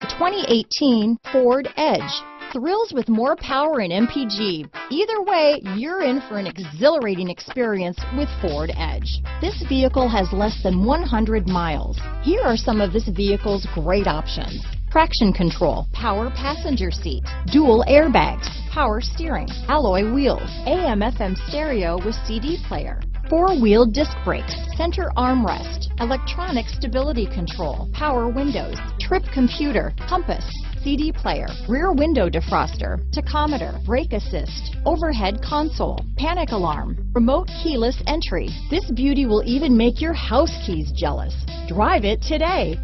2018 Ford Edge. Thrills with more power and MPG. Either way, you're in for an exhilarating experience with Ford Edge. This vehicle has less than 100 miles. Here are some of this vehicle's great options: traction control, power passenger seat, dual airbags, power steering, alloy wheels, AM/FM stereo with CD player, four-wheel disc brakes, center armrest, electronic stability control, power windows, trip computer, compass, CD player, rear window defroster, tachometer, brake assist, overhead console, panic alarm, remote keyless entry. This beauty will even make your house keys jealous. Drive it today.